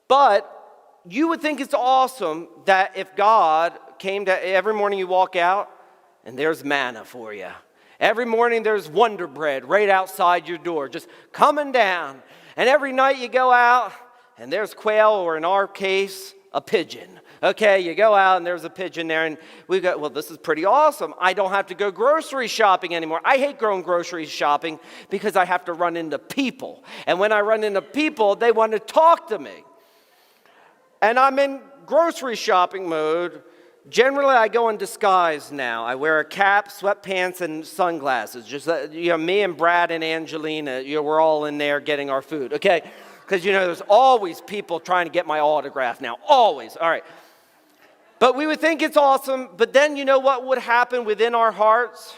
But you would think it's awesome that if God came to every morning you walk out and there's manna for you. Every morning there's Wonder Bread right outside your door, just coming down. And every night you go out and there's quail, or in our case, a pigeon. Okay, you go out and there's a pigeon there, and we go, well, this is pretty awesome. I don't have to go grocery shopping anymore. I hate going grocery shopping because I have to run into people. And when I run into people, they want to talk to me. And I'm in grocery shopping mode. Generally, I go in disguise now. I wear a cap, sweatpants, and sunglasses. Just me and Brad and Angelina, we're all in there getting our food, okay? Because, there's always people trying to get my autograph now. Always. All right. But we would think it's awesome. But then you know what would happen within our hearts?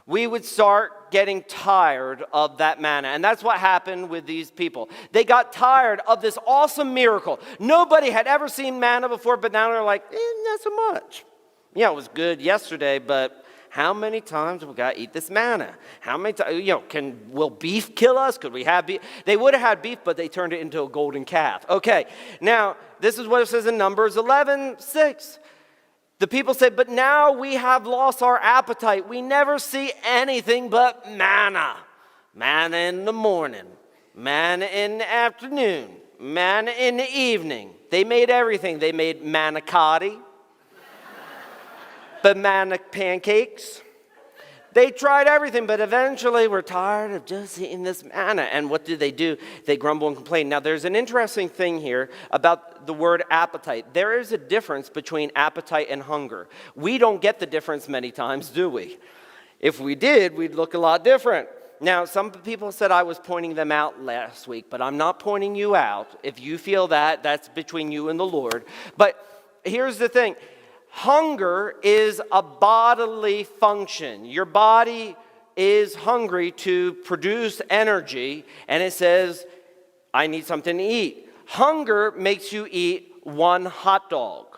We would start getting tired of that manna. And that's what happened with these people. They got tired of this awesome miracle. Nobody had ever seen manna before, but now they're like, not so much. Yeah, it was good yesterday, but how many times have we got to eat this manna? How many times, will beef kill us? Could we have beef? They would have had beef, but they turned it into a golden calf. Okay, now, this is what it says in Numbers 11:6. The people say, but now we have lost our appetite. We never see anything but manna. Manna in the morning, manna in the afternoon, manna in the evening. They made everything. They made manicotti, banana pancakes. They tried everything, but eventually we're tired of just eating this manna. And what do? They grumble and complain. Now, there's an interesting thing here about the word appetite. There is a difference between appetite and hunger. We don't get the difference many times, do we? If we did, we'd look a lot different. Now, some people said I was pointing them out last week, but I'm not pointing you out. If you feel that, that's between you and the Lord. But here's the thing. Hunger is a bodily function. Your body is hungry to produce energy, and it says, I need something to eat. Hunger makes you eat one hot dog.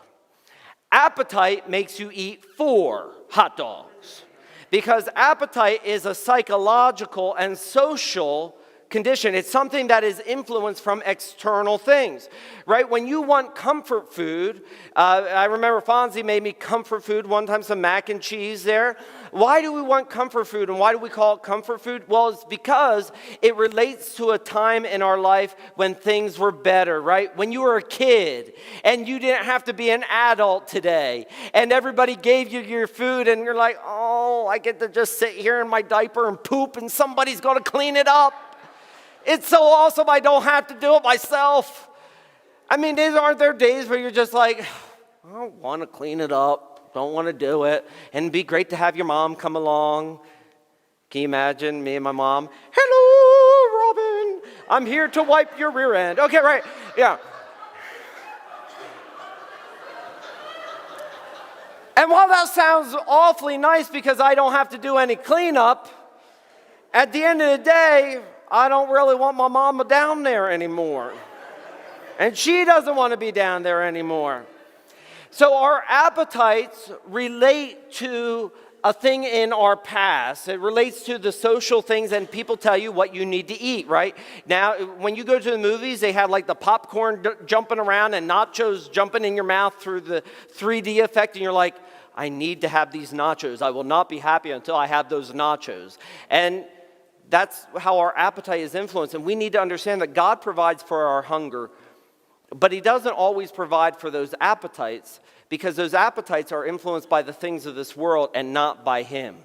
Appetite makes you eat 4 hot dogs. Because appetite is a psychological and social condition. It's something that is influenced from external things, right? When you want comfort food, I remember Fonzie made me comfort food one time, some mac and cheese there. Why do we want comfort food, and why do we call it comfort food? Well, it's because it relates to a time in our life when things were better, right? When you were a kid and you didn't have to be an adult today, and everybody gave you your food, and you're like, oh, I get to just sit here in my diaper and poop, and somebody's going to clean it up. It's so awesome I don't have to do it myself. I mean, aren't there days where you're just like, I don't want to clean it up, don't want to do it. And it'd be great to have your mom come along. Can you imagine me and my mom? Hello, Robin. I'm here to wipe your rear end. Okay, right, yeah. And while that sounds awfully nice because I don't have to do any cleanup, at the end of the day, I don't really want my mama down there anymore. And she doesn't want to be down there anymore. So our appetites relate to a thing in our past. It relates to the social things, and people tell you what you need to eat, right? Now, when you go to the movies, they have like the popcorn jumping around and nachos jumping in your mouth through the 3D effect, and you're like, I need to have these nachos. I will not be happy until I have those nachos. And that's how our appetite is influenced. And we need to understand that God provides for our hunger, but He doesn't always provide for those appetites, because those appetites are influenced by the things of this world and not by Him.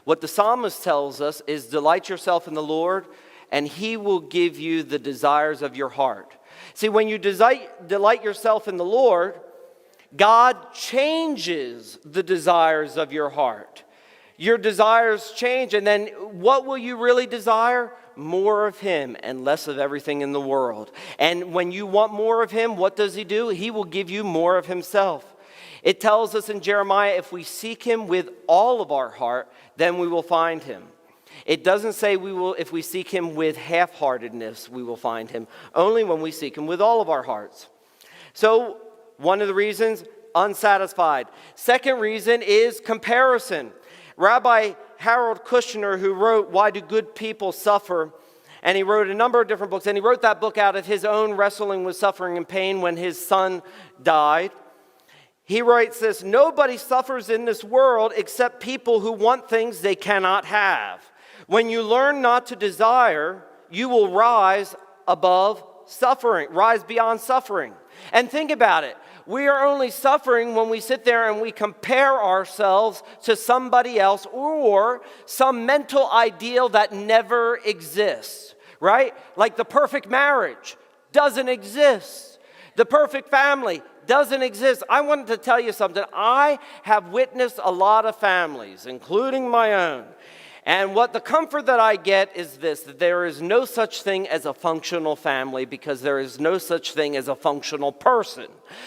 What the psalmist tells us is, delight yourself in the Lord, and He will give you the desires of your heart. See, when you delight yourself in the Lord, God changes the desires of your heart. Your desires change, and then what will you really desire? More of Him and less of everything in the world. And when you want more of Him, what does He do? He will give you more of Himself. It tells us in Jeremiah, if we seek Him with all of our heart, then we will find Him. It doesn't say if we seek Him with half-heartedness, we will find Him. Only when we seek Him with all of our hearts. So, one of the reasons, unsatisfied. Second reason is comparison. Rabbi Harold Kushner, who wrote, Why Do Good People Suffer?, And he wrote a number of different books. And he wrote that book out of his own wrestling with suffering and pain when his son died. He writes this: nobody suffers in this world except people who want things they cannot have. When you learn not to desire, you will rise above suffering, rise beyond suffering. And think about it. We are only suffering when we sit there and we compare ourselves to somebody else or some mental ideal that never exists, right? Like the perfect marriage doesn't exist. The perfect family doesn't exist. I wanted to tell you something. I have witnessed a lot of families, including my own. And what the comfort that I get is this: that there is no such thing as a functional family because there is no such thing as a functional person.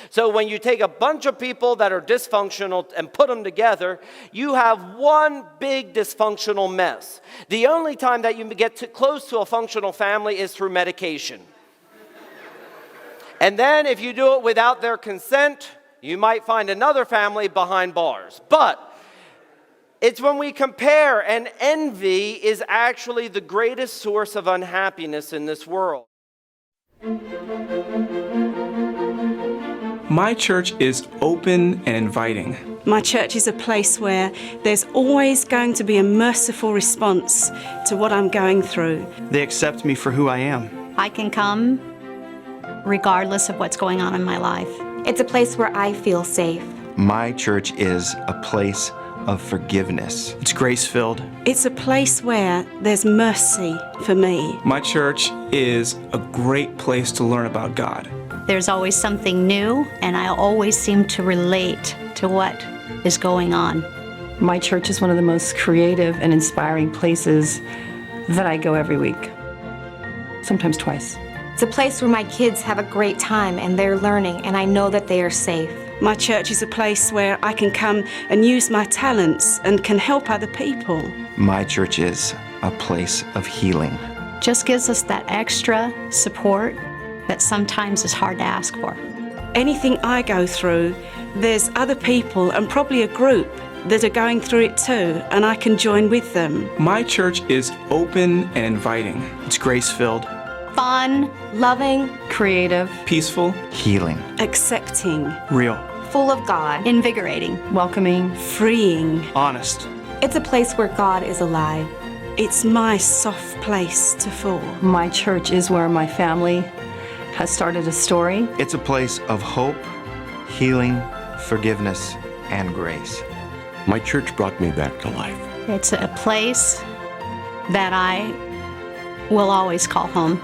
So when you take a bunch of people that are dysfunctional and put them together, you have one big dysfunctional mess. The only time that you get close to a functional family is through medication. And then if you do it without their consent, you might find another family behind bars. But it's when we compare, and envy is actually the greatest source of unhappiness in this world. My church is open and inviting. My church is a place where there's always going to be a merciful response to what I'm going through. They accept me for who I am. I can come regardless of what's going on in my life. It's a place where I feel safe. My church is a place of forgiveness. It's grace-filled. It's a place where there's mercy for me. My church is a great place to learn about God. There's always something new, and I always seem to relate to what is going on. My church is one of the most creative and inspiring places that I go every week, sometimes twice. It's a place where my kids have a great time and they're learning, and I know that they are safe. My church is a place where I can come and use my talents and can help other people. My church is a place of healing. Just gives us that extra support that sometimes is hard to ask for. Anything I go through, there's other people and probably a group that are going through it too, and I can join with them. My church is open and inviting. It's grace-filled. Fun, Loving, Creative, Peaceful. Healing. Accepting, Real. full of God. invigorating. welcoming. freeing. Honest. It's a place where God is alive. It's my soft place to fall. My church is where my family has started a story. It's a place of hope, healing, forgiveness, and grace. My church brought me back to life. It's a place that I will always call home.